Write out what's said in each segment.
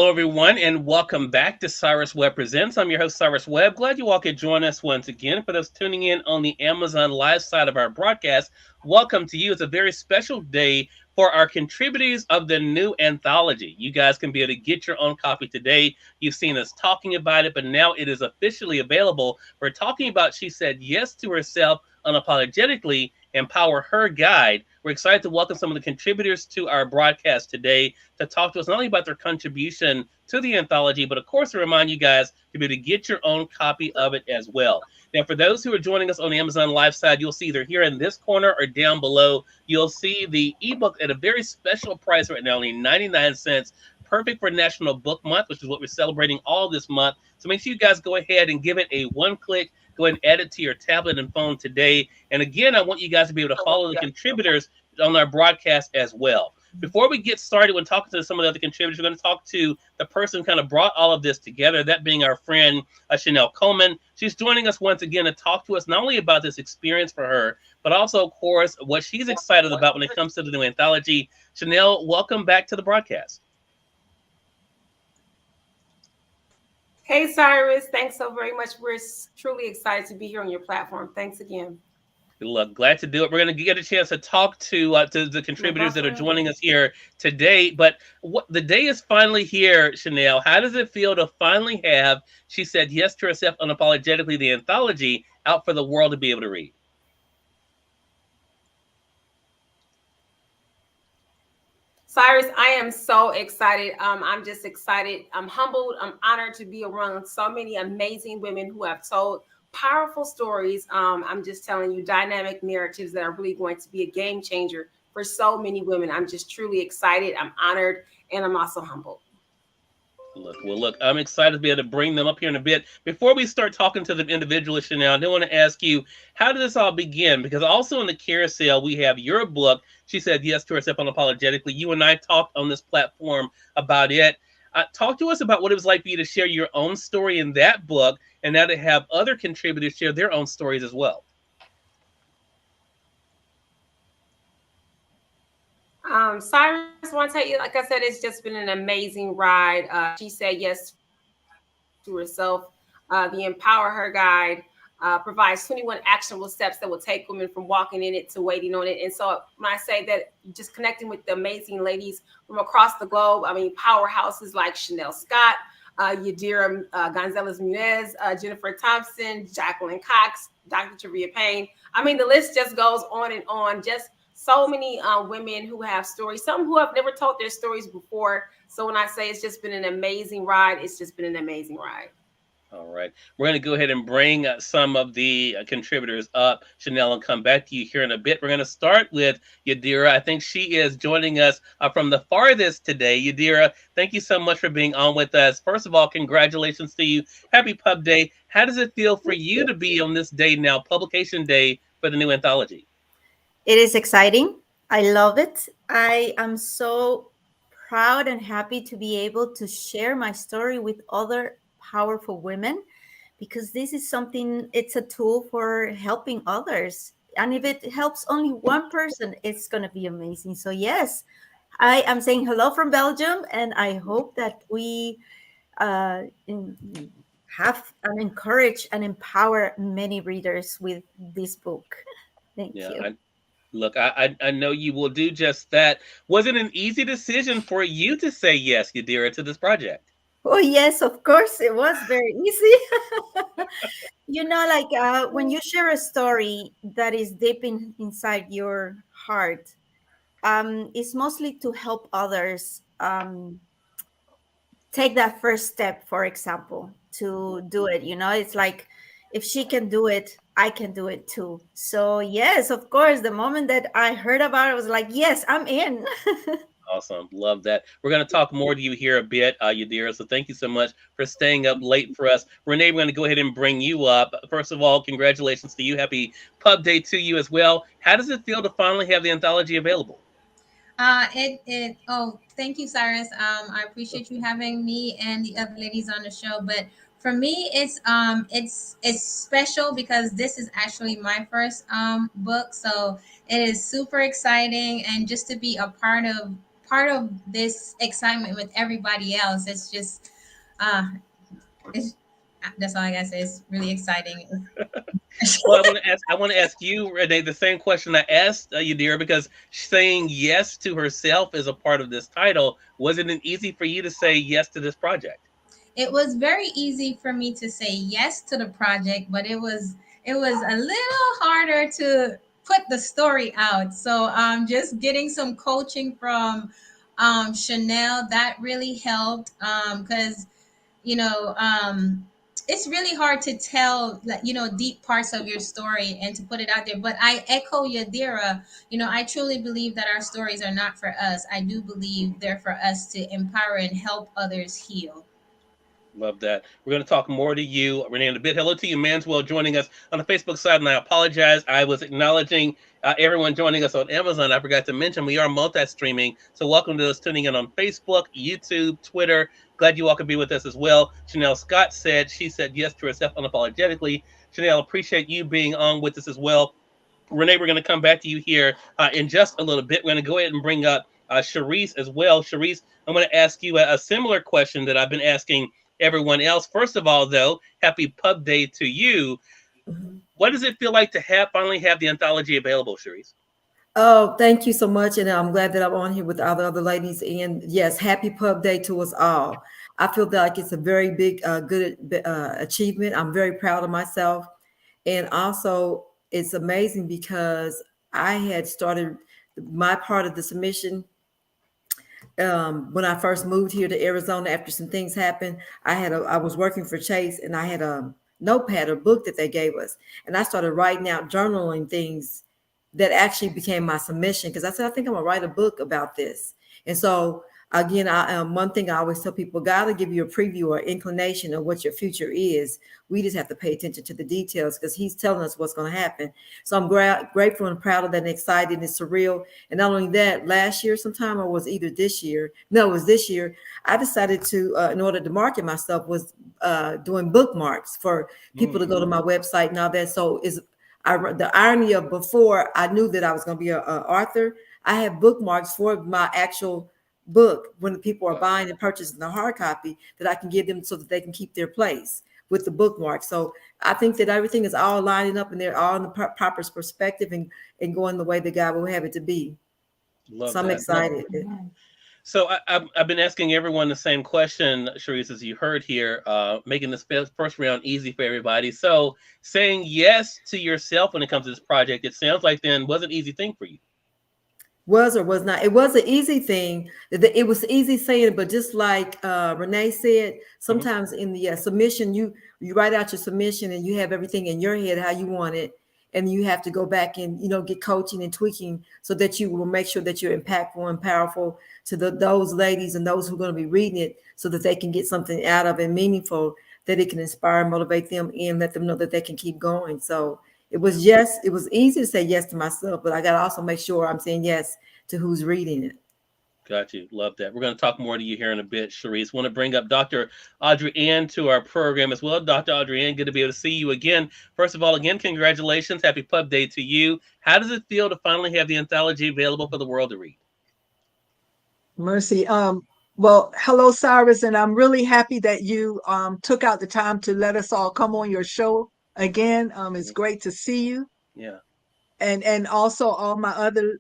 Hello, everyone, and welcome back to Cyrus Webb Presents. I'm your host, Cyrus Webb. Glad you all could join us once again. For those tuning in on the Amazon Live side of our broadcast, welcome to you. It's a very special day for our contributors of the new anthology. You guys can be able to get your own copy today. You've seen us talking about it, but now it is officially available. We're talking about She Said Yes to Herself Unapologetically, Empower Her Guide. We're excited to welcome some of the contributors to our broadcast today to talk to us not only about their contribution to the anthology, but of course to remind you guys to be able to get your own copy of it as well. Now, for those who are joining us on the Amazon Live side, you'll see either here in this corner or down below, you'll see the ebook at a very special price right now, only 99 cents. Perfect for National Book Month, which is what we're celebrating all this month. So make sure you guys go ahead and give it a one click. Go ahead and add it to your tablet and phone today. And again, I want you guys to be able to follow the contributors on our broadcast as well. Before we get started, when talking to some of the other contributors, we're going to talk to the person who kind of brought all of this together, that being our friend Chanel Coleman. She's joining us once again to talk to us not only about this experience for her, but also, of course, what she's excited about when it comes to the new anthology. Chanel, welcome back to the broadcast. Hey, Cyrus. Thanks so very much. We're truly excited to be here on your platform. Thanks again. Look, glad to do it. We're going to get a chance to talk to the contributors that are joining us here today. But what the day is finally here, Chanel. How does it feel to finally have She Said Yes to Herself Unapologetically, the anthology, out for the world to be able to read? Cyrus, I am so excited. I'm just excited. I'm humbled. I'm honored to be around so many amazing women who have told powerful stories. I'm just telling you, dynamic narratives that are really going to be a game changer for so many women. I'm just truly excited. I'm honored, and I'm also humbled. Look, I'm excited to be able to bring them up here in a bit. Before we start talking to them individually, Chanel, I do want to ask you, how did this all begin? Because also in the carousel, we have your book, She Said Yes to Herself Unapologetically. You and I talked on this platform about it. Talk to us about what it was like for you to share your own story in that book, and now to have other contributors share their own stories as well. Cyrus, want to tell you, like I said, it's just been an amazing ride. She said yes to herself. The Empower Her Guide provides 21 actionable steps that will take women from walking in it to waiting on it. And so when I say that, just connecting with the amazing ladies from across the globe, I mean, powerhouses like Chanel Scott, Yadira Gonzalez Munez, Jennifer Thompson, Jacqueline Cox, Dr. Tavia Payne. I mean, the list just goes on and on. Just so many women who have stories, some who have never told their stories before. So when I say it's just been an amazing ride, it's just been an amazing ride. All right. We're going to go ahead and bring some of the contributors up, Chanel, and come back to you here in a bit. We're going to start with Yadira. I think she is joining us from the farthest today. Yadira, thank you so much for being on with us. First of all, congratulations to you. Happy Pub Day. How does it feel for you to be on this day now, publication day for the new anthology? It is exciting. I love it. I am so proud and happy to be able to share my story with other powerful women because this is something, it's a tool for helping others. And if it helps only one person, it's going to be amazing. So, yes, I am saying hello from Belgium, and I hope that we have and encourage and empower many readers with this book. Thank Yeah, you. look, I know you will do just that. Was it an easy decision for you to say yes, Yadira, to this project? Oh, yes, of course, it was very easy. Like when you share a story that is deep inside your heart, it's mostly to help others take that first step, for example, to do it. It's like if she can do it, I can do it too. So, yes, of course, the moment that I heard about it, I was like, yes, I'm in. Awesome. Love that. We're going to talk more to you here a bit, Yadira. So thank you so much for staying up late for us. Renee, we're going to go ahead and bring you up. First of all, congratulations to you. Happy Pub Day to you as well. How does it feel to finally have the anthology available? Thank you, Cyrus. I appreciate you having me and the other ladies on the show. But for me, it's special because this is actually my first book, so it is super exciting, and just to be a part of this excitement with everybody else. It's just, uh, it's, that's all I gotta say. It's really exciting. Well, I want to ask you, Renee, the same question I asked Yadira, because saying yes to herself is a part of this title. Was it easy for you to say yes to this project? It was very easy for me to say yes to the project, but it was a little harder to put the story out. So just getting some coaching from Chanel, that really helped, because you know it's really hard to tell, like, deep parts of your story and to put it out there. But I echo Yadira. I truly believe that our stories are not for us. I do believe they're for us to empower and help others heal. Love that. We're going to talk more to you, Renee, in a bit. Hello to you, Manswell, joining us on the Facebook side. And I apologize. I was acknowledging everyone joining us on Amazon. I forgot to mention we are multi streaming. So, welcome to those tuning in on Facebook, YouTube, Twitter. Glad you all could be with us as well. Chanel Scott said she said yes to herself unapologetically. Chanel, appreciate you being on with us as well. Renee, we're going to come back to you here in just a little bit. We're going to go ahead and bring up Charisse as well. Charisse, I'm going to ask you a similar question that I've been asking everyone else. First of all, though, happy Pub Day to you. What does it feel like to finally have the anthology available, Charisse? Oh, thank you so much. And I'm glad that I'm on here with all the other ladies. And yes, happy Pub Day to us all. I feel like it's a very big, good achievement. I'm very proud of myself. And also, it's amazing because I had started my part of the submission when I first moved here to Arizona. After some things happened, I was working for Chase, and I had a notepad, a book that they gave us, and I started writing out, journaling things that actually became my submission, because I said, I think I'm gonna write a book about this. And so again, one thing I always tell people: God will give you a preview or inclination of what your future is. We just have to pay attention to the details, because He's telling us what's going to happen. So I'm grateful and proud of that, and excited and surreal. And not only that, last year sometime, or was either this year, no, it was this year, I decided to, in order to market myself, was doing bookmarks for people to go to my website and all that. So the irony of, before I knew that I was going to be a author, I have bookmarks for my actual book when the people are buying and purchasing the hard copy, that I can give them so that they can keep their place with the bookmark. So I think that everything is all lining up, and they're all in the proper perspective, and going the way that God will have it to be. Love So I'm that. excited. So I've been asking everyone the same question, Charisse, as you heard here, making this first round easy for everybody. So saying yes to yourself when it comes to this project, it sounds like then was an easy thing for you. Was or was not. It was an easy thing. It was easy saying, but just like Renee said, sometimes in the submission, you write out your submission and you have everything in your head how you want it, and you have to go back and get coaching and tweaking so that you will make sure that you're impactful and powerful to those ladies and those who are going to be reading it, so that they can get something out of it meaningful, that it can inspire and motivate them, and let them know that they can keep going. So it was easy to say yes to myself, but I got to also make sure I'm saying yes to who's reading it. Got you. Love that. We're going to talk more to you here in a bit, Charisse. Want to bring up Dr. Audrey Ann to our program as well. Dr. Audrey Ann, good to be able to see you again. First of all, again, congratulations. Happy Pub Day to you. How does it feel to finally have the anthology available for the world to read? Mercy. Well, hello, Cyrus, and I'm really happy that you took out the time to let us all come on your show again. It's great to see you. Yeah. And also all my other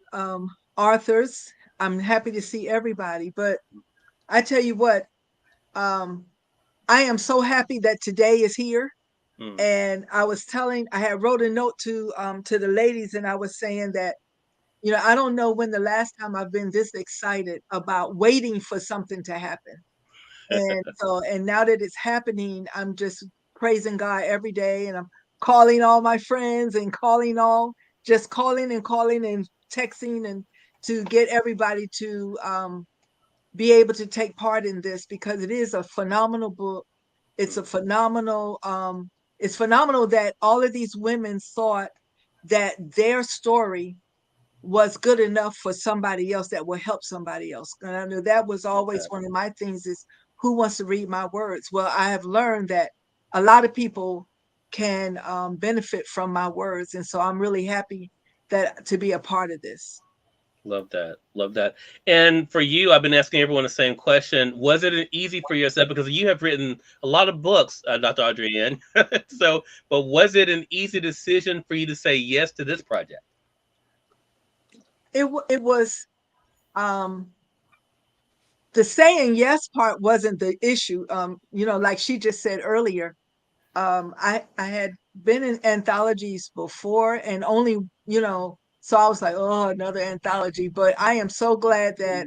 authors. I'm happy to see everybody. But I tell you what, I am so happy that today is here. And I had wrote a note to the ladies, and I was saying that, I don't know when the last time I've been this excited about waiting for something to happen. And now that it's happening, I'm just praising God every day, and I'm calling all my friends and calling and calling and texting, and to get everybody to be able to take part in this, because it is a phenomenal book. It's it's phenomenal that all of these women thought that their story was good enough for somebody else that will help somebody else. And I know that was always one of my things, is who wants to read my words? Well, I have learned that a lot of people can benefit from my words. And so I'm really happy to be a part of this. Love that. Love that. And for you, I've been asking everyone the same question. Was it easy for yourself? Because you have written a lot of books, Dr. Adrienne. So, but was it an easy decision for you to say yes to this project? It was um the saying yes part wasn't the issue. Like she just said earlier, I had been in anthologies before and only, so I was like, oh, another anthology. But I am so glad that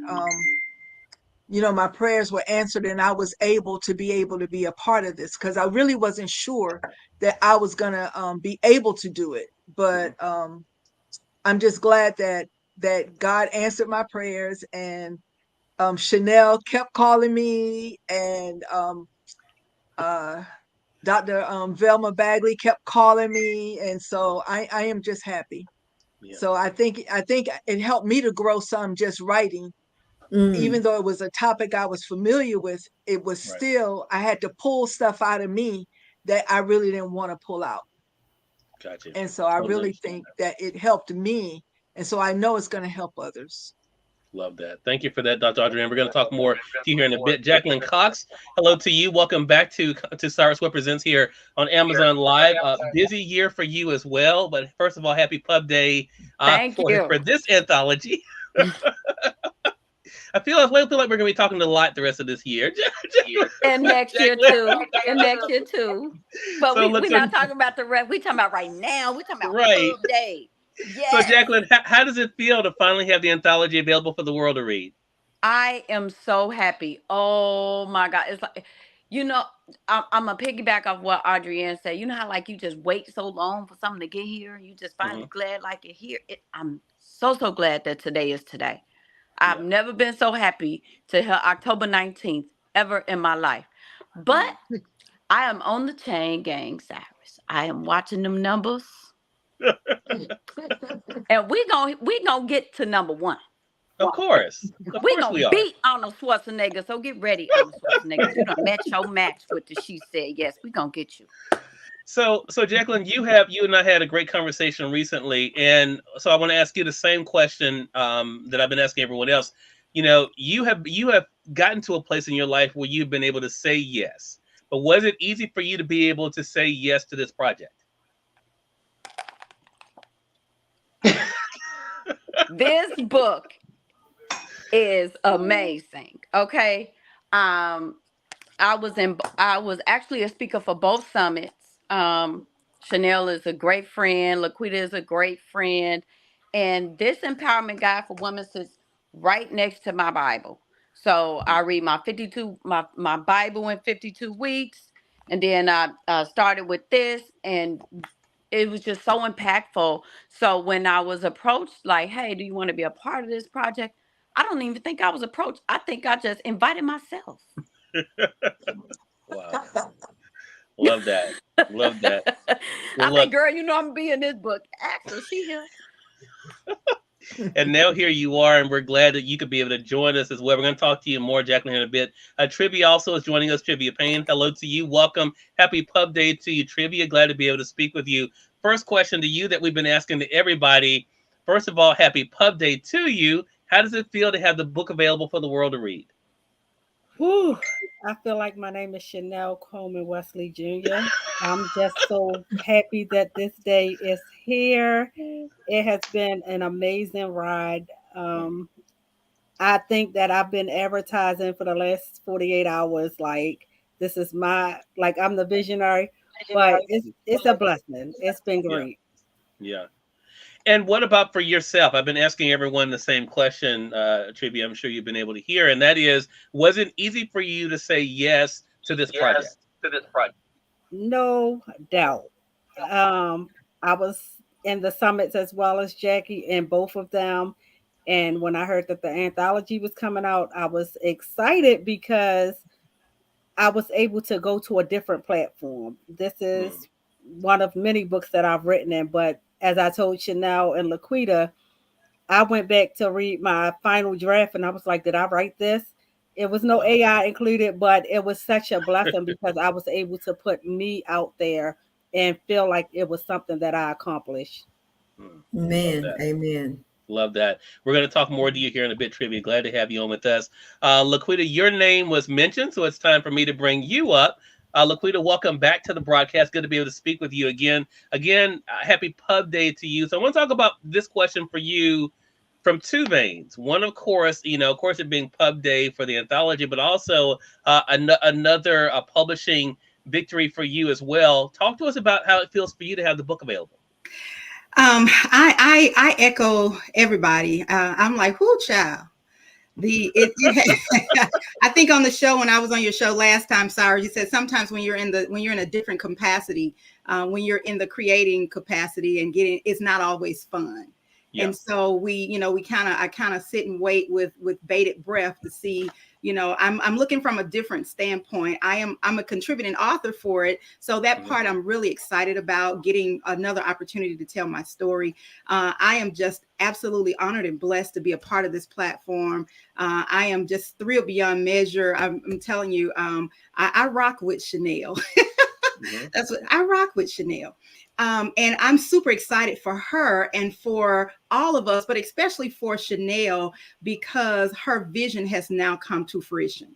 my prayers were answered and I was able to be a part of this, because I really wasn't sure that I was gonna be able to do it. But I'm just glad that God answered my prayers, and Chanel kept calling me, and uh, Dr. Velma Bagley kept calling me, and so I am just happy. Yeah. So I think it helped me to grow some just writing, even Mm. though it was a topic I was familiar with. It was Right. still, I had to pull stuff out of me that I really didn't want to pull out, Gotcha. and so I Totally really understand think that. that it helped me, and so I know it's going to help others. Love that. Thank you for that, Dr. Adrienne. We're going to talk more to you here in a bit. Jacqueline Cox, hello to you. Welcome back to Cyrus Webb Presents here on Amazon Live. Busy year for you as well. But first of all, happy Pub Day Thank for you. this anthology. I feel like we're going to be talking a lot the rest of this year. And next year Jacqueline. too. And next year too. But So we're let's not talking about the rest. We talking about right now. We talking about right. Pub Day. So Yes. Jacqueline, how does it feel to finally have the anthology available for the world to read? I am so happy. Oh my God. It's like, you know, I'm a piggyback off what Adrienne said. You know how like you just wait so long for something to get here? You just finally Hmm. glad like it here. I'm so glad that today is today. I've Yeah. never been so happy to hear October 19th ever in my life. But I am on the chain gang, Cyrus. I am watching them numbers. And we gonna get to number one. Of course. Of We course gonna we are. beat Arnold Schwarzenegger. So get ready, Arnold Schwarzenegger. You done met your match with the she said yes. We gonna get you. So Jacqueline, you and I had a great conversation recently, and so I want to ask you the same question that I've been asking everyone else. You have gotten to a place in your life where you've been able to say yes, but was it easy for you to be able to say yes to this project? This book is amazing. Okay. Um, I was actually a speaker for both summits. Chanel is a great friend, Laquita is a great friend, and this empowerment guide for women sits right next to my Bible. So I read my Bible in 52 weeks, and then I started with this, and it was just so impactful. So when I was approached, like, hey, do you want to be a part of this project? I don't even think I was approached. I think I just invited myself. Wow, love that, love that. Well, I said, look, girl, you know I'm be in this book. Ask her, she here. and now here you are, and we're glad that you could be able to join us as well. We're going to talk to you more, Jacqueline, in a bit. Trivia also is joining us. Trivia Payne, hello to you. Welcome. Happy Pub Day to you, Trivia. Glad to be able to speak with you. First question to you that we've been asking to everybody. First of all, happy Pub Day to you. How does it feel to have the book available for the world to read? Whew, I feel like my name is Chanel Coleman Wesley Jr. I'm just so happy that this day is here. It has been an amazing ride. Um, I think that I've been advertising for the last 48 hours. Like this is like I'm the visionary, but it's a blessing. It's been Yeah, great. yeah. And what about for yourself? I've been asking everyone the same question, Trivia. I'm sure you've been able to hear, and that is, was it easy for you to say yes to this project? No doubt. Um, I was in the summits as well as Jackie in both of them. And when I heard that the anthology was coming out, I was excited because I was able to go to a different platform. This Mm, is one of many books that I've written in, but as I told Chanel and Laquita, I went back to read my final draft and I was like, did I write this? It was no wow. AI included, but it was such a blessing because I was able to put me out there and feel like it was something that I accomplished. Mm, love Amen. that. Amen. Love that. We're going to talk more to you here in a bit, Trivia. Glad to have you on with us. Laquita, your name was mentioned, so it's time for me to bring you up. Laquita, welcome back to the broadcast. Good to be able to speak with you again. Again, happy Pub Day to you. So I want to talk about this question for you from two veins. One, of course, of course, it being Pub Day for the anthology, but also another publishing victory for you as well. Talk to us about how it feels for you to have the book available. I echo everybody. I'm like, whoo, child. I think on the show, when I was on your show last time, Cyrus, you said sometimes when you're in a different capacity, when you're in the creating capacity and it's not always fun. Yeah. And so I kind of sit and wait with bated breath to see, I'm looking from a different standpoint. I'm a contributing author for it. So that part I'm really excited about, getting another opportunity to tell my story. I am just absolutely honored and blessed to be a part of this platform. I am just thrilled beyond measure. I'm telling you, I rock with Chanel. That's what I rock with, Chanel. And I'm super excited for her and for all of us, but especially for Chanel, because her vision has now come to fruition.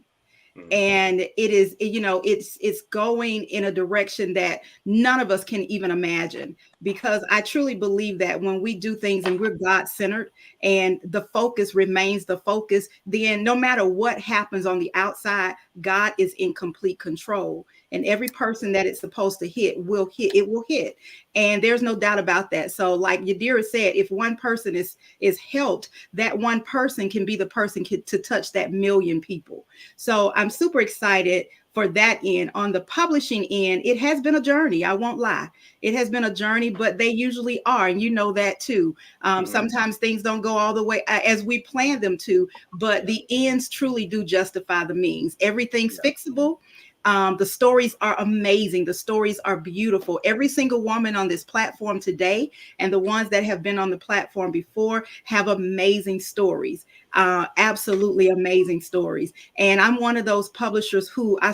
And it is, it's going in a direction that none of us can even imagine, because I truly believe that when we do things and we're God-centered and the focus remains the focus, then no matter what happens on the outside, God is in complete control. And every person that it's supposed to hit will hit. It will hit. And there's no doubt about that. So like Yadira said, if one person is helped, that one person can be the person to touch that million people. So I'm super excited for that end. On the publishing end, it has been a journey. I won't lie. It has been a journey, but they usually are. And you know that too. Sometimes things don't go all the way as we plan them to, but the ends truly do justify the means. Everything's fixable. The stories are amazing. The stories are beautiful. Every single woman on this platform today and the ones that have been on the platform before have amazing stories. Absolutely amazing stories. And I'm one of those publishers who I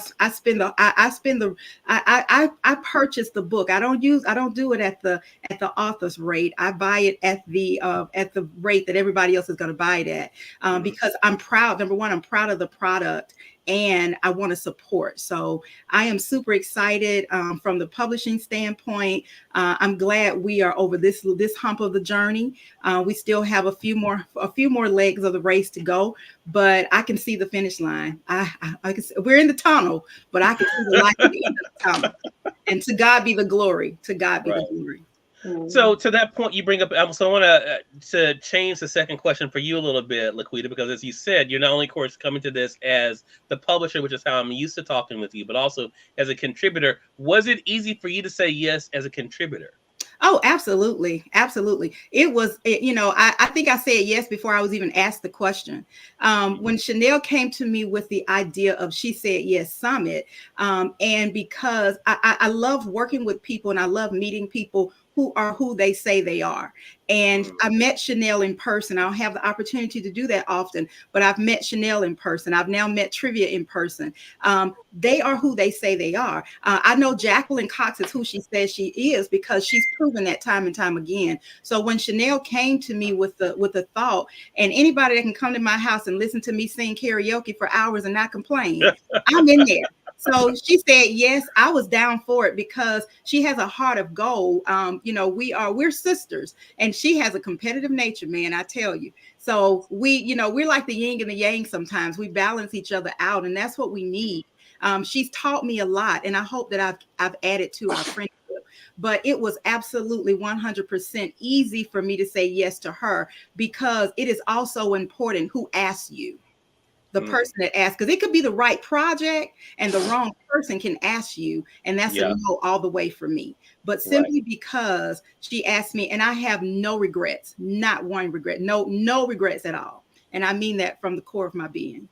purchase the book. I don't do it at the author's rate. I buy it at the rate that everybody else is going to buy it at, because I'm proud. Number one, I'm proud of the product, and I want to support. So I am super excited from the publishing standpoint. I'm glad we are over this hump of the journey. We still have a few more legs of the race to go, but I can see the finish line. I can see, we're in the tunnel, but I can see the light at the end of the tunnel. And to God be the glory. To God be the glory. So to that point you bring up, so I want to change the second question for you a little bit, Laquita, because as you said, you're not only, of course, coming to this as the publisher, which is how I'm used to talking with you, but also as a contributor. Was it easy for you to say yes as a contributor? Oh, absolutely. Absolutely. It was, I think I said yes before I was even asked the question. When Chanel came to me with the idea of She Said Yes Summit, and because I love working with people and I love meeting people who are who they say they are. And I met Chanel in person. I don't have the opportunity to do that often, but I've met Chanel in person. I've now met Trivia in person. They are who they say they are. I know Jacqueline Cox is who she says she is, because she's proven that time and time again. So when Chanel came to me with the thought, and anybody that can come to my house and listen to me sing karaoke for hours and not complain, I'm in there. So she said yes. I was down for it because she has a heart of gold. We're sisters, and she has a competitive nature, man, I tell you. So we're like the yin and the yang sometimes. We balance each other out, and that's what we need. She's taught me a lot, and I hope that I've added to our friendship. But it was absolutely 100% easy for me to say yes to her, because it is also important who asks you. The person that asks, because it could be the right project and the wrong person can ask you, and that's a no all the way for me. But simply because she asked me, and I have no regrets, not one regret, no regrets at all. And I mean that from the core of my being.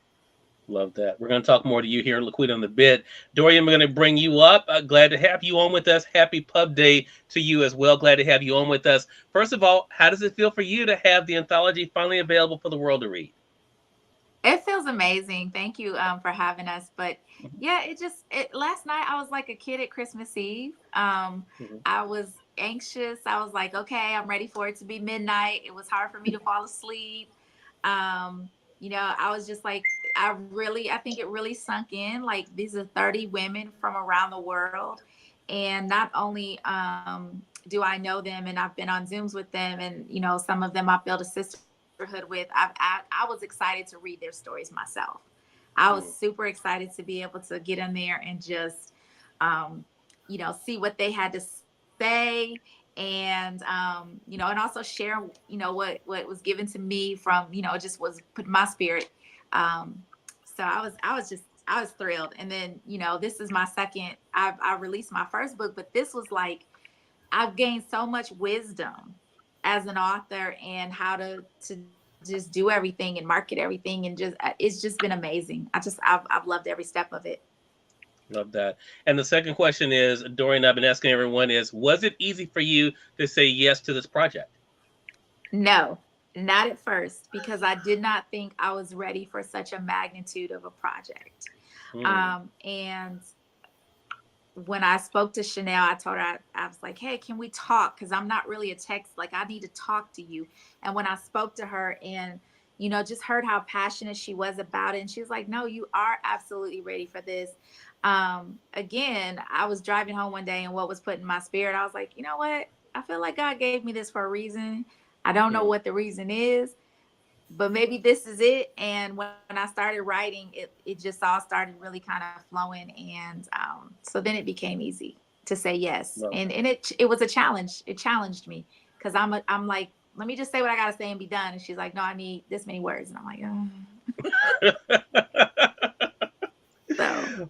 Love that. We're going to talk more to you here, Laquita, on the bit. Dorian, we're going to bring you up. Glad to have you on with us. Happy Pub Day to you as well. Glad to have you on with us. First of all, how does it feel for you to have the anthology finally available for the world to read? It feels amazing. Thank you for having us. But yeah, last night I was like a kid at Christmas Eve. Mhm. I was anxious. I was like, okay, I'm ready for it to be midnight. It was hard for me to fall asleep. Um, I was just like, I think it really sunk in. Like, these are 30 women from around the world. And not only do I know them and I've been on Zooms with them, and, some of them I've built a sisterhood with, I was excited to read their stories myself. I was Mhm. super excited to be able to get in there and just, um, see what they had to say, and and also share, what was given to me from, just was put in my spirit. So I was thrilled. And then, this is my second. I released my first book, but this was like, I've gained so much wisdom as an author, and how to just do everything and market everything, and just it's just been amazing. I've loved every step of it. Love that. And the second question is, Dorian, I've been asking everyone is, was it easy for you to say yes to this project? No, not at first, because I did not think I was ready for such a magnitude of a project. Mm. And when I spoke to Chanel, I told her, I was like, hey, can we talk? Because I'm not really a text, like, I need to talk to you. And when I spoke to her and, just heard how passionate she was about it, and she was like, no, you are absolutely ready for this. Again, I was driving home one day, and what was put in my spirit, I was like, you know what? I feel like God gave me this for a reason. I don't know Mm. what the reason is, but maybe this is it. And when I started writing, it just all started really kind of flowing. And so then it became easy to say yes. Love And it was a challenge. It challenged me, because I'm like, let me just say what I gotta say and be done. And she's like, no, I need this many words. And I'm like, that. so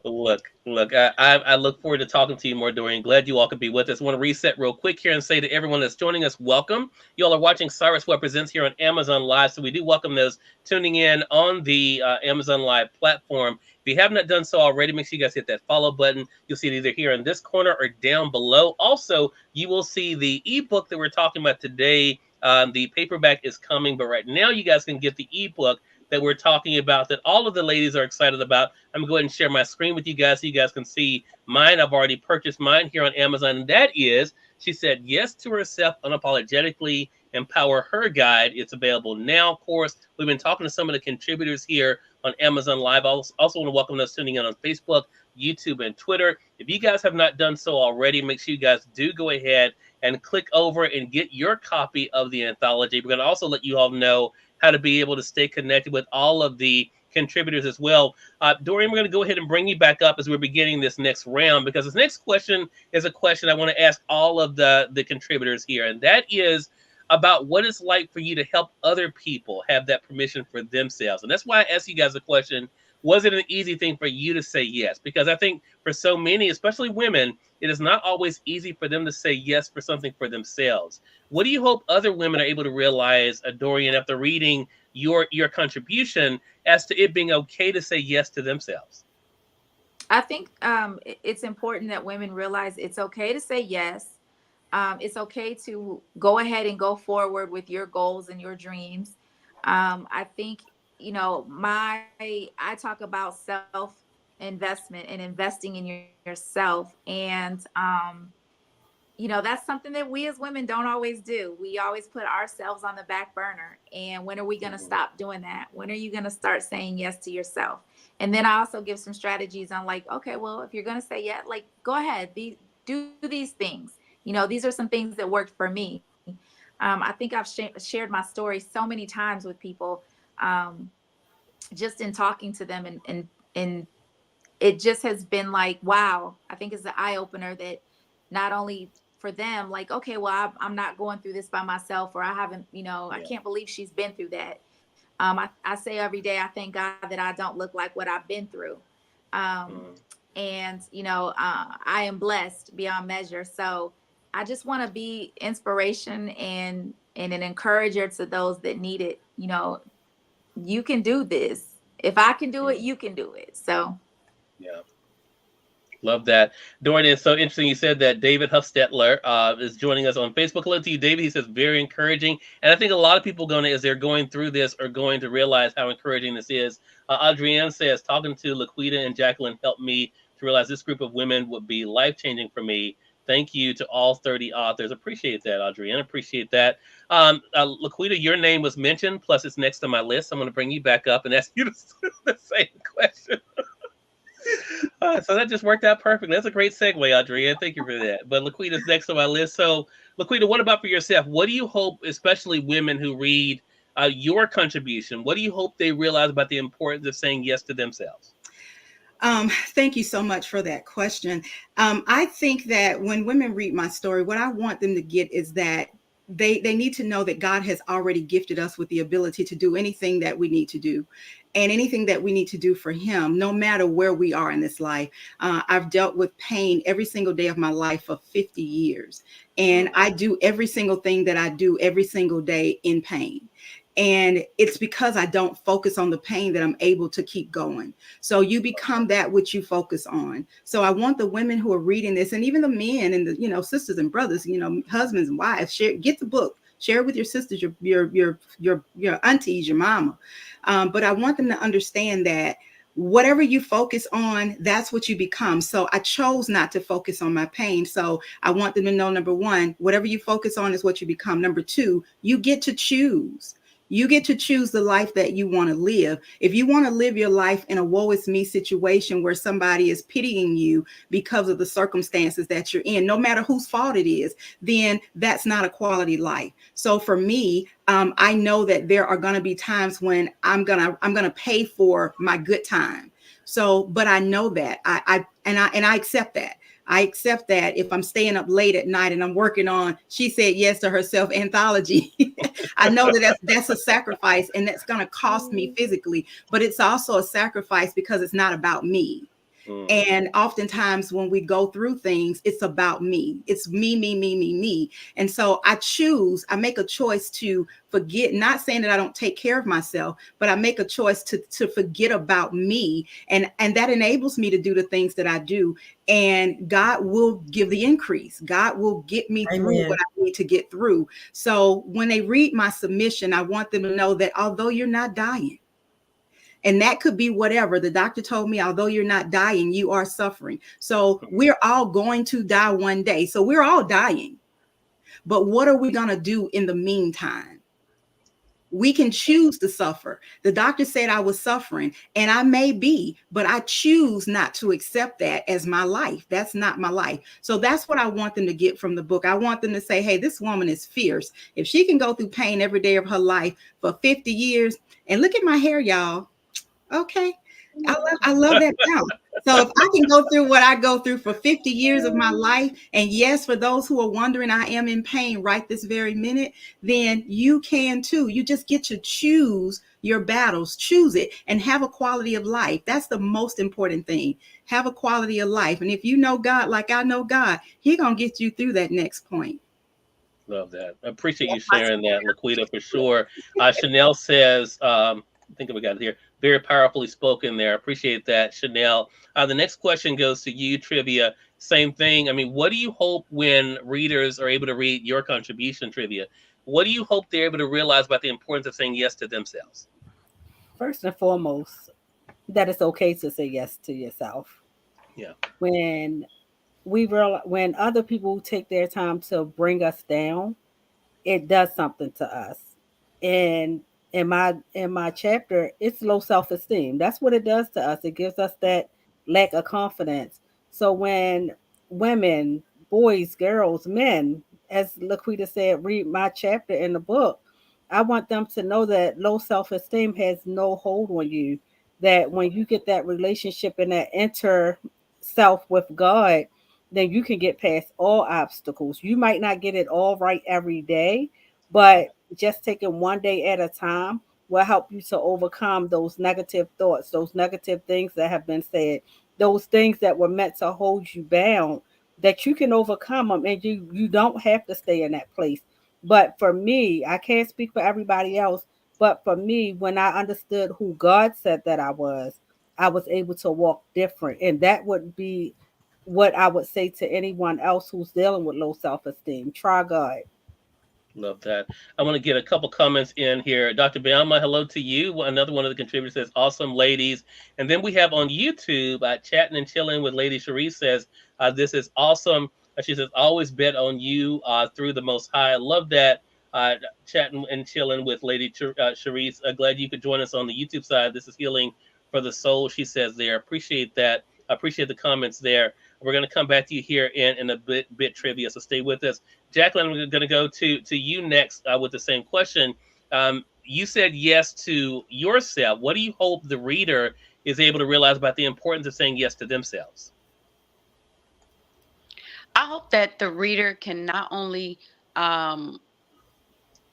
Look, I look forward to talking to you more, Dorian. Glad you all could be with us. I want to reset real quick here and say to everyone that's joining us, welcome. You all are watching Cyrus Webb Presents here on Amazon Live, so we do welcome those tuning in on the Amazon Live platform. If you have not done so already, make sure you guys hit that follow button. You'll see it either here in this corner or down below. Also, you will see the ebook that we're talking about today. The paperback is coming, but right now you guys can get the ebook that we're talking about, that all of the ladies are excited about. I'm going to go ahead and share my screen with you guys so you guys can see mine. I've already purchased mine here on Amazon, and that is She Said Yes to Herself Unapologetically, Empower Her Guide. It's available now, of course. We've been talking to some of the contributors here on Amazon Live. I also want to welcome those tuning in on Facebook, YouTube, and Twitter. If you guys have not done so already, make sure you guys do go ahead and click over and get your copy of the anthology. We're going to also let you all know how to be able to stay connected with all of the contributors as well. Dorian, we're going to go ahead and bring you back up as we're beginning this next round, because this next question is a question I want to ask all of the contributors here, and that is about what it's like for you to help other people have that permission for themselves. And that's why I asked you guys the question, was it an easy thing for you to say yes? Because I think for so many, especially women, it is not always easy for them to say yes for something for themselves. What do you hope other women are able to realize, Dorian, after reading your contribution, as to it being okay to say yes to themselves? I think it's important that women realize it's okay to say yes. It's okay to go ahead and go forward with your goals and your dreams. I think, I talk about self investment and investing in yourself. And, that's something that we as women don't always do. We always put ourselves on the back burner. And when are we going to Mhm. stop doing that? When are you going to start saying yes to yourself? And then I also give some strategies on, like, okay, well, if you're going to say yes, like, go ahead, do these things. These are some things that worked for me. I think I've shared my story so many times with people, um, just in talking to them, and it just has been like, wow. I think it's an eye opener that not only for them, like, okay, well, I'm not going through this by myself, or I haven't, I Yeah. can't believe she's been through that. I say every day, I thank God that I don't look like what I've been through. Um, Mm. and, I am blessed beyond measure. So I just want to be inspiration and an encourager to those that need it. You can do this. If I can do it, Mm. you can do it. So Yeah. Love that. Dorian, it's so interesting you said that David Huffstetler is joining us on Facebook. Hello to you, David. He says very encouraging. And I think a lot of people as they're going through this, are going to realize how encouraging this is. Adrienne says, talking to Laquita and Jacqueline helped me to realize this group of women would be life-changing for me. Thank you to all 30 authors. Appreciate that, Adrienne. Appreciate that. Laquita, your name was mentioned, plus it's next to my list. I'm going to bring you back up and ask you the same question. So that just worked out perfectly. That's a great segue, Adrienne. Thank you for that. But Laquita's next on my list. So, Laquita, what about for yourself? What do you hope, especially women who read your contribution, what do you hope they realize about the importance of saying yes to themselves? Thank you so much for that question. I think that when women read my story, what I want them to get is that they need to know that God has already gifted us with the ability to do anything that we need to do, and anything that we need to do for him, no matter where we are in this life. I've dealt with pain every single day of my life for 50 years. And I do every single thing that I do every single day in pain. And it's because I don't focus on the pain that I'm able to keep going. So you become that which you focus on. So I want the women who are reading this, and even the men and the, sisters and brothers, husbands and wives, get the book, share it with your sisters, your aunties, your mama. But I want them to understand that whatever you focus on, that's what you become. So I chose not to focus on my pain. So I want them to know, number one, whatever you focus on is what you become. Number two, you get to choose. You get to choose the life that you want to live. If you want to live your life in a woe is me situation where somebody is pitying you because of the circumstances that you're in, no matter whose fault it is, then that's not a quality life. So for me, I know that there are going to be times when I'm gonna pay for my good time. So, but I know that I accept that. I accept that if I'm staying up late at night and I'm working on She Said Yes to Herself anthology, I know that that's a sacrifice, and that's going to cost me physically, but it's also a sacrifice because it's not about me. And oftentimes when we go through things, it's about me. It's me, me, me, me, me. And so I make a choice to forget, not saying that I don't take care of myself, but I make a choice to forget about me. And that enables me to do the things that I do. And God will give the increase. God will get me through what I need to get through. So when they read my submission, I want them to know that although you're not dying, and that could be whatever. The doctor told me, although you're not dying, you are suffering. So we're all going to die one day. So we're all dying. But what are we going to do in the meantime? We can choose to suffer. The doctor said I was suffering, and I may be, but I choose not to accept that as my life. That's not my life. So that's what I want them to get from the book. I want them to say, hey, this woman is fierce. If she can go through pain every day of her life for 50 years, and look at my hair, y'all. Okay. I love that balance. So if I can go through what I go through for 50 years of my life, and yes, for those who are wondering, I am in pain right this very minute, then you can too. You just get to choose your battles, choose it, and have a quality of life. That's the most important thing. Have a quality of life. And if you know God like I know God, He's going to get you through that next point. Love that. I appreciate you sharing that, Laquita, for sure. Chanel says, I think we got it here. Very powerfully spoken there. Appreciate that, Chanel. The next question goes to you, Trivia. Same thing. I mean, what do you hope when readers are able to read your contribution, Trivia? What do you hope they're able to realize about the importance of saying yes to themselves? First and foremost, that it's okay to say yes to yourself. Yeah. When when other people take their time to bring us down, it does something to us. And in my chapter, it's low self-esteem. That's what it does to us. It gives us that lack of confidence. So when women, boys, girls, men, as Laquita said, read my chapter in the book, I want them to know that low self-esteem has no hold on you. That when you get that relationship and that inner self with God, then you can get past all obstacles. You might not get it all right every day, but just taking one day at a time will help you to overcome those negative thoughts, those negative things that have been said, those things that were meant to hold you bound, that you can overcome them, and you don't have to stay in that place. But for me, I can't speak for everybody else, but for me, when I understood who God said that I was able to walk different. And that would be what I would say to anyone else who's dealing with low self-esteem. Try God. Love that. I want to get a couple comments in here. Dr. Biama, hello to you. Another one of the contributors says, awesome ladies. And then we have on YouTube, Chatting and Chilling with Lady Cherise says, this is awesome. She says, always bet on you through the Most High. I love that. Chatting and Chilling with Lady Cherise. Glad you could join us on the YouTube side. This is healing for the soul, she says there. Appreciate that. Appreciate the comments there. We're going to come back to you here in a bit trivia, so stay with us. Jacqueline, I'm going to go to you next with the same question. You said yes to yourself. What do you hope the reader is able to realize about the importance of saying yes to themselves? I hope that the reader can not only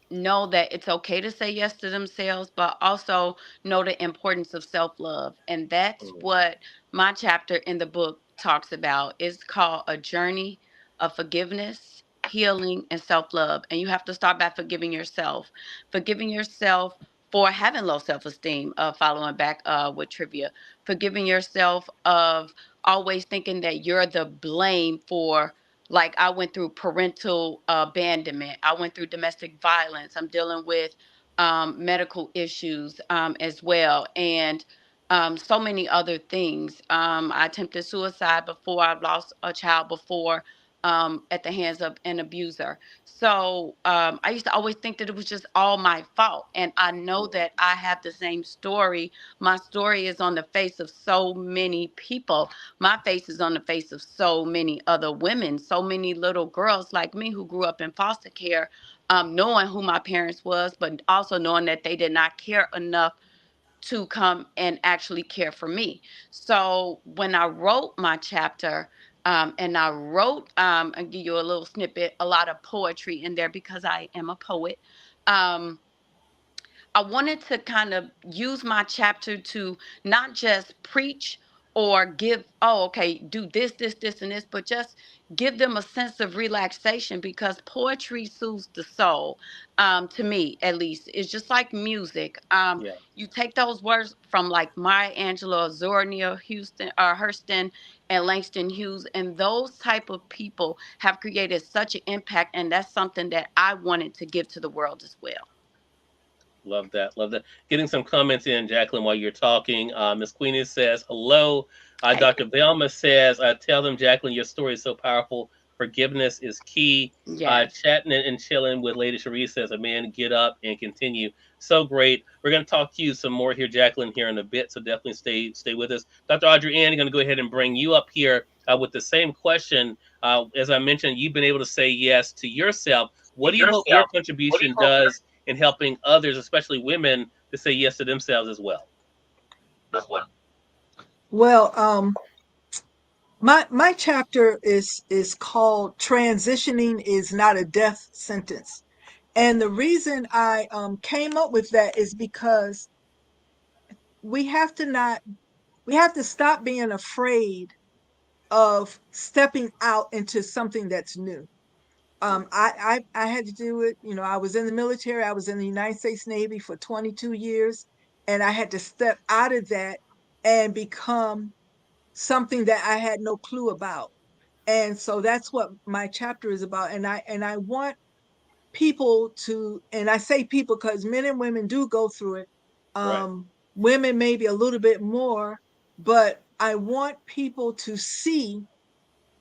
know that it's okay to say yes to themselves, but also know the importance of self-love. And that's what my chapter in the book talks about. It's called A Journey of Forgiveness, Healing, and Self-Love. And you have to start by forgiving yourself. Forgiving yourself for having low self-esteem, following back with trivia. Forgiving yourself of always thinking that you're the blame for, like, I went through parental abandonment. I went through domestic violence. I'm dealing with medical issues as well. And so many other things. I attempted suicide before. I've lost a child before at the hands of an abuser. So I used to always think that it was just all my fault. And I know that I have the same story. My story is on the face of so many people. My face is on the face of so many other women, so many little girls like me who grew up in foster care, knowing who my parents was, but also knowing that they did not care enough to come and actually care for me. So when I wrote my chapter, and I wrote, I'll give you a little snippet, a lot of poetry in there because I am a poet. I wanted to kind of use my chapter to not just preach or give, oh, okay, do this, this, this, and this, but just give them a sense of relaxation, because poetry soothes the soul. To me, at least, it's just like music. Yeah. You take those words from like Maya Angelou, Zora Neale Hurston, and Langston Hughes, and those type of people have created such an impact, and that's something that I wanted to give to the world as well. Love that. Love that. Getting some comments in, Jacqueline, while you're talking. Miss Queenie says, hello. Hey. Dr. Velma says, tell them, Jacqueline, your story is so powerful. Forgiveness is key. Yes. Chatting and chilling with Lady Cherise says, a man, get up and continue. So great. We're going to talk to you some more here, Jacqueline, here in a bit. So definitely stay with us. Dr. Audrey Ann, I'm going to go ahead and bring you up here with the same question. As I mentioned, you've been able to say yes to yourself. What do you hope your contribution does in helping others, especially women, to say yes to themselves as well? Well, my chapter is called "Transitioning is Not a Death Sentence," and the reason I came up with that is because we have to stop being afraid of stepping out into something that's new. I had to do it. You know, I was in the military. I was in the United States Navy for 22 years, and I had to step out of that and become something that I had no clue about. And so that's what my chapter is about. And I want people to, and I say people because men and women do go through it. Right. Women maybe a little bit more, but I want people to see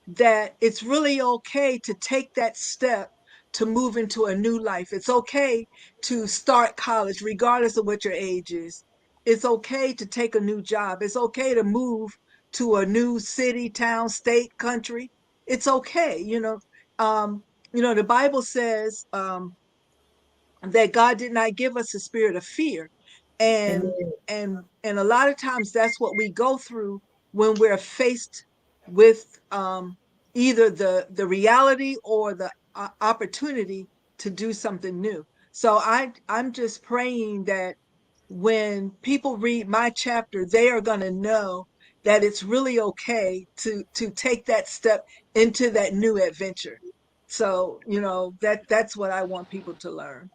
that it's really okay to take that step to move into a new life. It's okay to start college, regardless of what your age is. It's okay to take a new job. It's okay to move to a new city, town, state, country. It's okay. The Bible says that God did not give us a spirit of fear. And Amen. and a lot of times that's what we go through when we're faced with either the reality or the opportunity to do something new. So I'm just praying that when people read my chapter, they are going to know that it's really okay to take that step into that new adventure. So, that's what I want people to learn.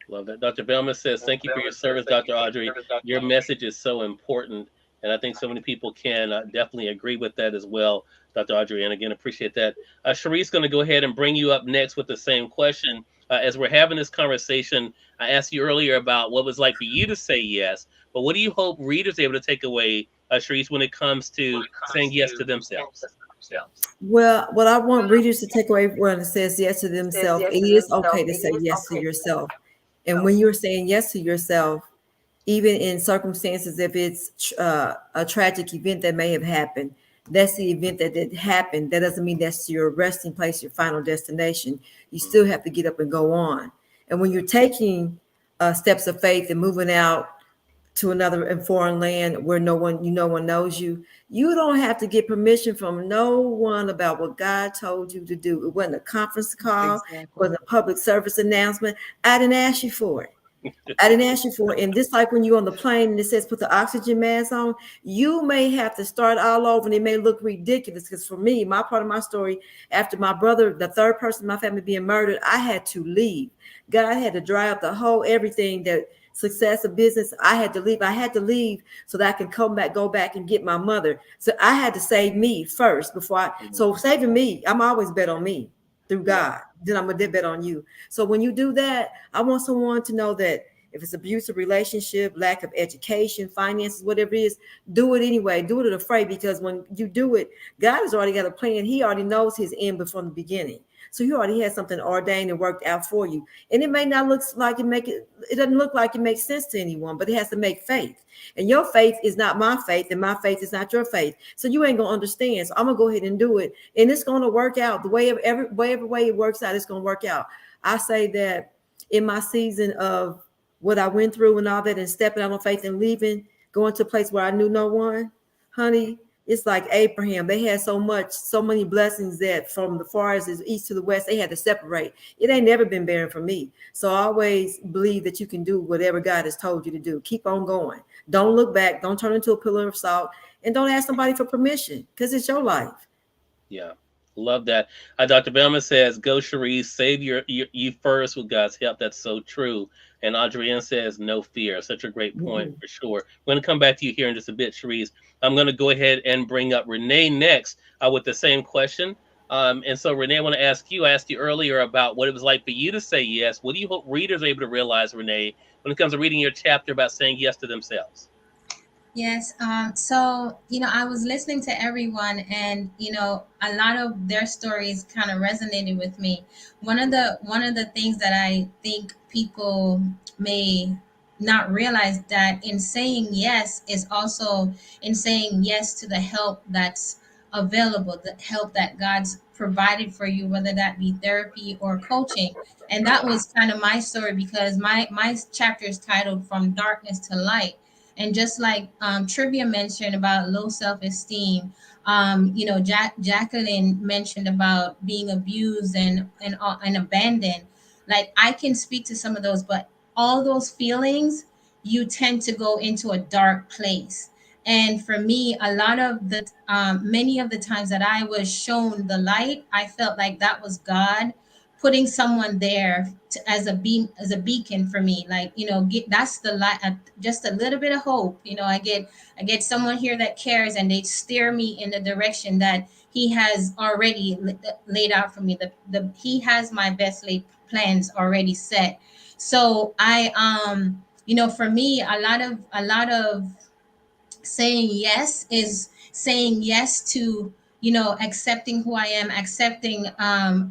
Love that. Dr. Velma says, thank you for your service, Dr. Audrey. Your message is so important. And I think so many people can definitely agree with that as well. Dr. Audrey. And again, appreciate that. Sharice going to go ahead and bring you up next with the same question. As we're having this conversation, I asked you earlier about what it was like for you to say yes, but what do you hope readers are able to take away, Sharice, when it comes to saying yes to themselves? Well, what I want readers to take away when it says yes to themselves, it is okay to say yes to yourself. And when you're saying yes to yourself, even in circumstances, if it's a tragic event that may have happened, that's the event that did happen. That doesn't mean that's your resting place, your final destination. You still have to get up and go on. And when you're taking steps of faith and moving out to another in foreign land where no one knows you, you don't have to get permission from no one about what God told you to do. It wasn't a conference call, it wasn't a public service announcement. I didn't ask you for it. I didn't ask you for it. And just like when you're on the plane and it says put the oxygen mask on, you may have to start all over and it may look ridiculous. Because for me, my part of my story, after my brother, the third person in my family being murdered, I had to leave. God had to dry up the whole everything that success of business. I had to leave so that I can go back and get my mother. So I had to save me first so saving me, I'm always bet on me through God. Then I'm gonna bet on you. So when you do that, I want someone to know that if it's abusive relationship, lack of education, finances, whatever it is, do it anyway. Do it afraid, because when you do it, God has already got a plan. He already knows his end before the beginning. So you already had something ordained and worked out for you. And it may not look like it doesn't look like it makes sense to anyone, but it has to make faith. And your faith is not my faith, and my faith is not your faith. So you ain't gonna understand. So I'm gonna go ahead and do it. And it's gonna work out the way every way it works out, it's gonna work out. I say that in my season of what I went through and all that, and stepping out on faith and leaving, going to a place where I knew no one, honey, it's like Abraham. They had so many blessings that from the far as the east to the west, they had to separate. It ain't never been barren for me. So I always believe that you can do whatever God has told you to do. Keep on going. Don't look back. Don't turn into a pillar of salt. And don't ask somebody for permission, because it's your life. Yeah. Love that. Dr. Bellman says, go Cherise, save you first with God's help. That's so true. And Adrienne says, no fear. Such a great point for sure. We're going to come back to you here in just a bit, Cherise. I'm going to go ahead and bring up Renee next with the same question. And so, Renee, I want to ask you, I asked you earlier about what it was like for you to say yes. What do you hope readers are able to realize, Renee, when it comes to reading your chapter about saying yes to themselves? Yes. So, I was listening to everyone, and, a lot of their stories kind of resonated with me. One of the things that I think people may not realize, that in saying yes is also in saying yes to the help that's available, the help that God's provided for you, whether that be therapy or coaching. And that was kind of my story, because my chapter is titled From Darkness to Light. And just like Trivia mentioned about low self-esteem, Jacqueline mentioned about being abused and abandoned. Like, I can speak to some of those, but all those feelings, you tend to go into a dark place. And for me, a lot of the many of the times that I was shown the light, I felt like that was God putting someone there as a beacon for me. Like, that's the light, just a little bit of hope. I get someone here that cares, and they steer me in the direction that he has already laid out for me. He has my best laid plans already set. So for me, a lot of saying yes is saying yes to accepting who I am, accepting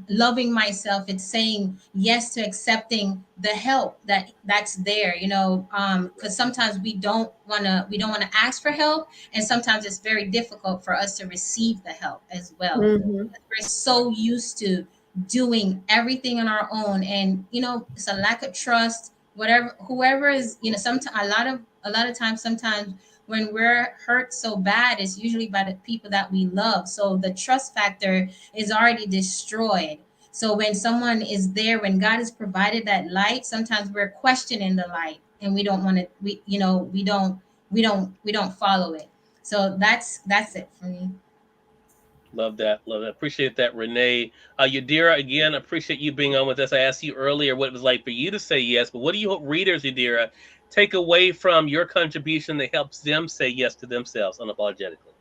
loving myself. It's saying yes to accepting the help that's there, because sometimes we don't want to ask for help, and sometimes it's very difficult for us to receive the help as well. We're so used to doing everything on our own, and it's a lack of trust. Whoever is, sometimes a lot of times, sometimes when we're hurt so bad, it's usually by the people that we love. So the trust factor is already destroyed. So when someone is there, when God has provided that light, sometimes we're questioning the light, and we don't want to. We don't follow it. So that's it for me. Love that. Love that. Appreciate that, Renee. Yadira, again, appreciate you being on with us. I asked you earlier what it was like for you to say yes, but what do you hope readers, Yadira, take away from your contribution that helps them say yes to themselves unapologetically?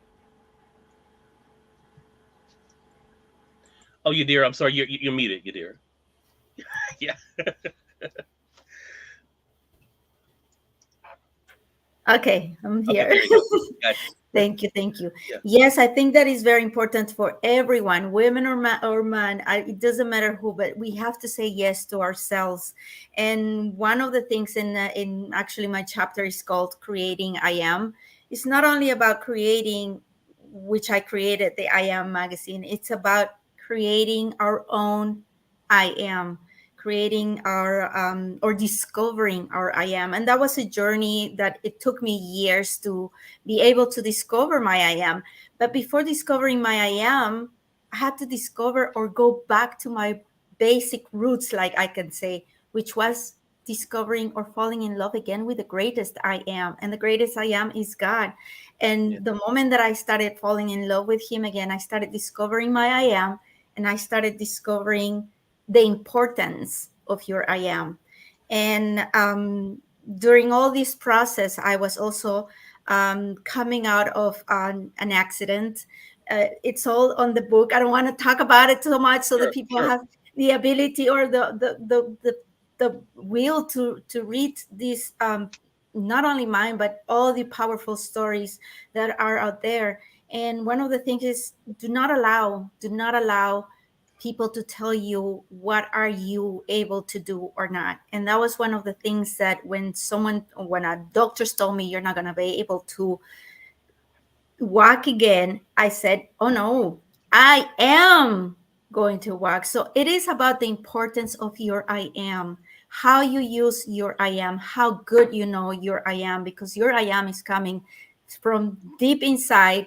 Oh, you dear. I'm sorry. You're muted, you dear. Yeah. Okay, I'm Okay. here. There you go. Got you. Thank you, thank you. Yeah. Yes, I think that is very important for everyone, women or man. It doesn't matter who, but we have to say yes to ourselves. And one of the things in actually my chapter is called "Creating I Am." It's not only about creating, which I created the I Am magazine. It's about creating our own I Am, creating our or discovering our I Am, and that was a journey that it took me years to be able to discover my I am. But before discovering my I am, I had to discover or go back to my basic roots, like I can say, which was discovering or falling in love again with the greatest I am. And the greatest I am is God. Yeah. And the moment that I started falling in love with Him again, I started discovering my I am, and I started discovering the importance of your I am. And during all this process, I was also coming out of an accident. It's all on the book. I don't want to talk about it so much, so that Sure. people Sure. have the ability or the will to read these, not only mine but all the powerful stories that are out there. And one of the things is, do not allow people to tell you what are you able to do or not. And that was one of the things that when a doctor told me you're not going to be able to walk again, I said, oh no, I am going to walk. So it is about the importance of your I am, how you use your I am, how good you know your I am, because your I am is coming from deep inside,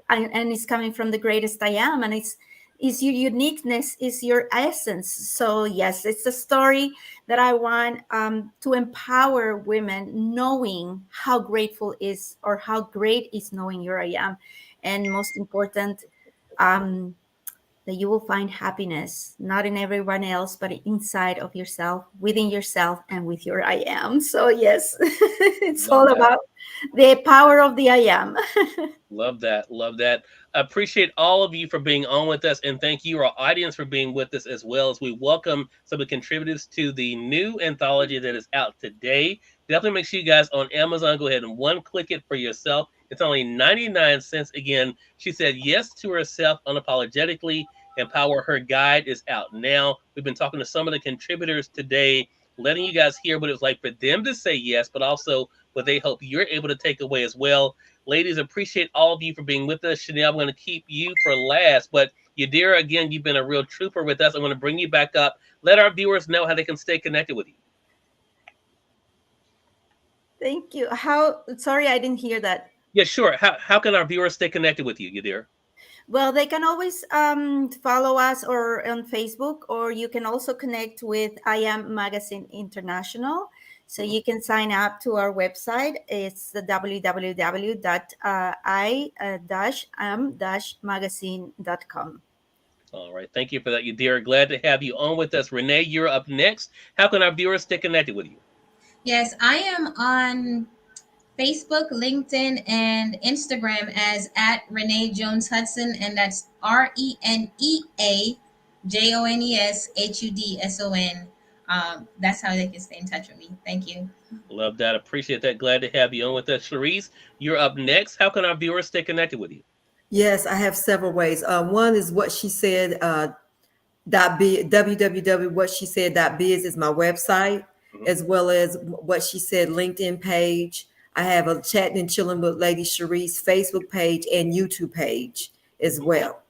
and it's coming from the greatest I am. And it's your uniqueness, is your essence. So yes, it's a story that I want to empower women, knowing how grateful is, or how great is knowing your I am. And most important, um, that you will find happiness, not in everyone else, but inside of yourself, within yourself, and with your I am. So, yes, it's Love all that. about the power of the I am. Love that. Love that. I appreciate all of you for being on with us, and thank you, our audience, for being with us as well, as we welcome some of the contributors to the new anthology that is out today. Definitely make sure you guys on Amazon go ahead and one click it for yourself. It's only 99 cents. Again, she said yes to herself unapologetically. Empower Her Guide is out now. We've been talking to some of the contributors today, letting you guys hear what it's like for them to say yes, but also what they hope you're able to take away as well. Ladies, appreciate all of you for being with us. Chanel, I'm going to keep you for last, but Yadira, again, you've been a real trooper with us. I'm going to bring you back up. Let our viewers know how they can stay connected with you. Thank you. How, sorry, I didn't hear that. Yeah, sure. How can our viewers stay connected with you, Yadira? Well, they can always follow us or on Facebook, or you can also connect with I Am Magazine International. So you can sign up to our website. It's the www.i-am-magazine.com. All right. Thank you for that, Yadira. Glad to have you on with us. Renee, you're up next. How can our viewers stay connected with you? Yes, I am on Facebook, LinkedIn, and Instagram as at Renee Jones Hudson, and that's ReneaJonesHudson. That's how they can stay in touch with me. Thank you. Love that. Appreciate that. Glad to have you on with us. Sharice, you're up next. How can our viewers stay connected with you? Yes, I have several ways. One is what she said. Dot b www what she said dot biz is my website, Mhm. as well as what she said LinkedIn page. I have a chatting and chilling with Lady Sharice Facebook page and YouTube page as well.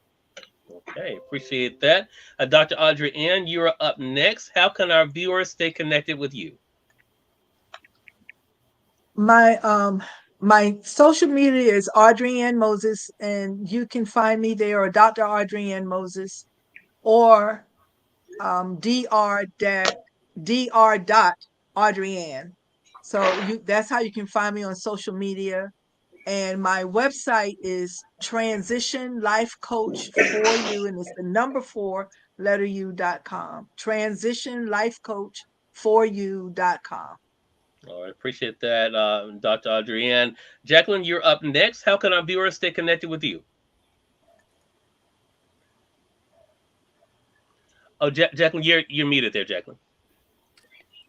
Okay, appreciate that. Dr. Audrey Ann, you're up next. How can our viewers stay connected with you? My social media is Audrey Ann Moses, and you can find me there, or Dr. Audrey Ann Moses, or dr dot Audrey Ann. So that's how you can find me on social media. And my website is Transition Life Coach for You, and it's the number 4 letter u.com. Transition Life Coach for you.com. All right, appreciate that, Dr. Audrey Ann. Jacqueline, you're up next. How can our viewers stay connected with you? Oh, Jacqueline, you're muted there, Jacqueline.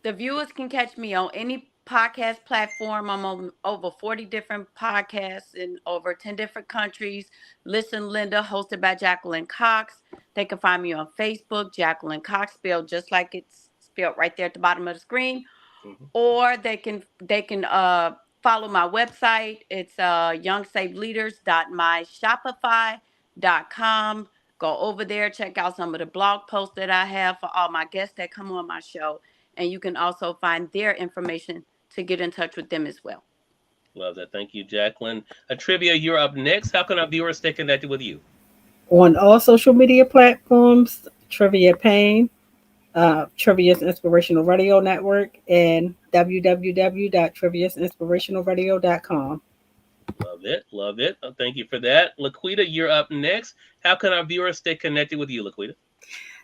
The viewers can catch me on any podcast platform. I'm on over 40 different podcasts in over 10 different countries. Listen Linda, hosted by Jacqueline Cox. They can find me on Facebook, Jacqueline Cox, spelled just like it's spelled right there at the bottom of the screen. Mm-hmm. Or they can follow my website. It's youngsaveleaders.myshopify.com. Go over there, check out some of the blog posts that I have for all my guests that come on my show. And you can also find their information to get in touch with them as well. Love that. Thank you, Jacqueline. Trivia, you're up next. How can our viewers stay connected with you? On all social media platforms, Trivia Payne, Trivia's Inspirational Radio Network, and www.triviasinspirationalradio.com. Love it. Love it. Thank you for that. Laquita, you're up next. How can our viewers stay connected with you, Laquita?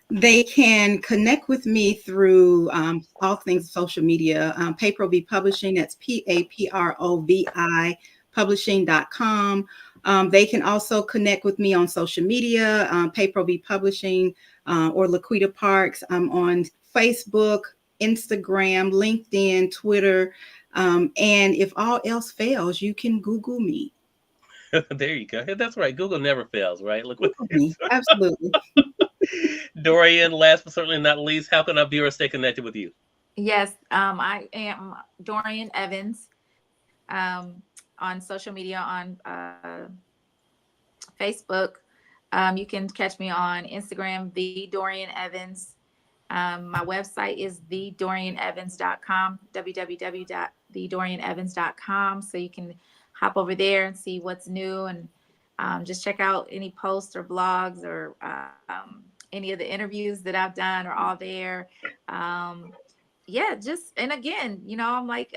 They can connect with me through all things social media. Paprovi Publishing, that's PAPROVI publishing.com. They can also connect with me on social media, Paprovi Publishing or Laquita Parks. I'm on Facebook, Instagram, LinkedIn, Twitter. And if all else fails, you can Google me. There you go. That's right. Google never fails, right? Look what Absolutely. Dorian, last but certainly not least, how can our viewers stay connected with you? Yes, I am Dorian Evans on social media on Facebook. You can catch me on Instagram, the Dorian Evans. My website is thedorianevans.com, www.thedorianevans.com. So you can hop over there and see what's new and just check out any posts or blogs or any of the interviews that I've done are all there. Yeah, just, and again, you know, I'm like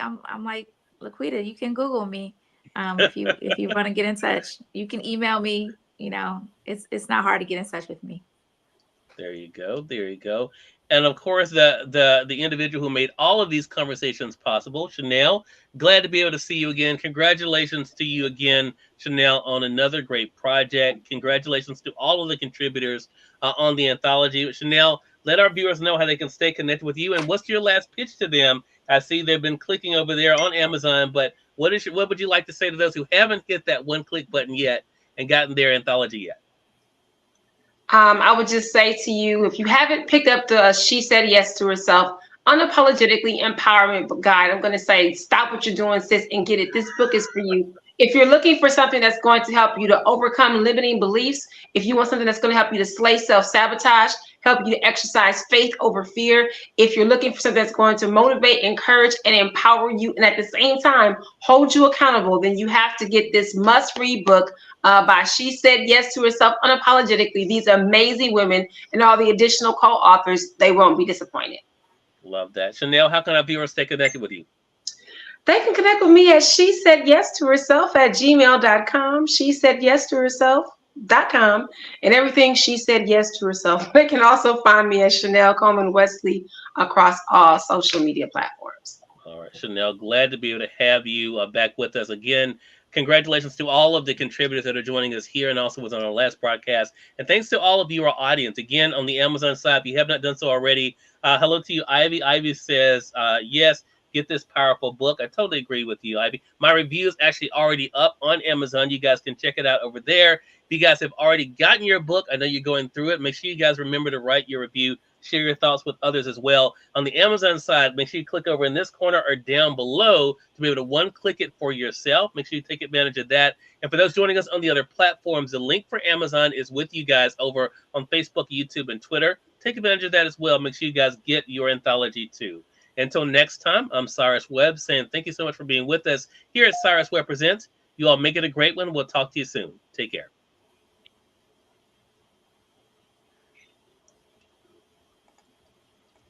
Laquita, you can Google me. If you want to get in touch, you can email me. You know, it's not hard to get in touch with me. There you go. There you go. And of course, the individual who made all of these conversations possible, Chanel. Glad to be able to see you again. Congratulations to you again, Chanel, on another great project. Congratulations to all of the contributors on the anthology. Chanel, let our viewers know how they can stay connected with you. And what's your last pitch to them? I see they've been clicking over there on Amazon, but what would you like to say to those who haven't hit that one-click button yet and gotten their anthology yet? I would just say to you, if you haven't picked up the She Said Yes to Herself Unapologetically Empowerment Guide, I'm going to say stop what you're doing, sis, and get it. This book is for you. If you're looking for something that's going to help you to overcome limiting beliefs, if you want something that's going to help you to slay self-sabotage, help you to exercise faith over fear, if you're looking for something that's going to motivate, encourage, and empower you, and at the same time hold you accountable, then you have to get this must-read book by She Said Yes to Herself Unapologetically. These amazing women and all the additional co-authors, they won't be disappointed. Love that. Chanel, how can our viewers stay connected with you? They can connect with me at She Said Yes to Herself at gmail.com, She Said Yes to Herself.com, and everything She Said Yes to Herself. They can also find me at Chanel Coleman Wesley across all social media platforms. All right, Chanel, glad to be able to have you back with us again. Congratulations to all of the contributors that are joining us here and also was on our last broadcast. And thanks to all of you, our audience. Again, on the Amazon side, if you have not done so already, hello to you, Ivy. Ivy says, yes, get this powerful book. I totally agree with you, Ivy. My review is actually already up on Amazon. You guys can check it out over there. If you guys have already gotten your book, I know you're going through it. Make sure you guys remember to write your review. Share your thoughts with others as well. On the Amazon side, make sure you click over in this corner or down below to be able to one-click it for yourself. Make sure you take advantage of that. And for those joining us on the other platforms, the link for Amazon is with you guys over on Facebook, YouTube, and Twitter. Take advantage of that as well. Make sure you guys get your anthology too. Until next time, I'm Cyrus Webb saying thank you so much for being with us here at Cyrus Webb Presents. You all make it a great one. We'll talk to you soon. Take care.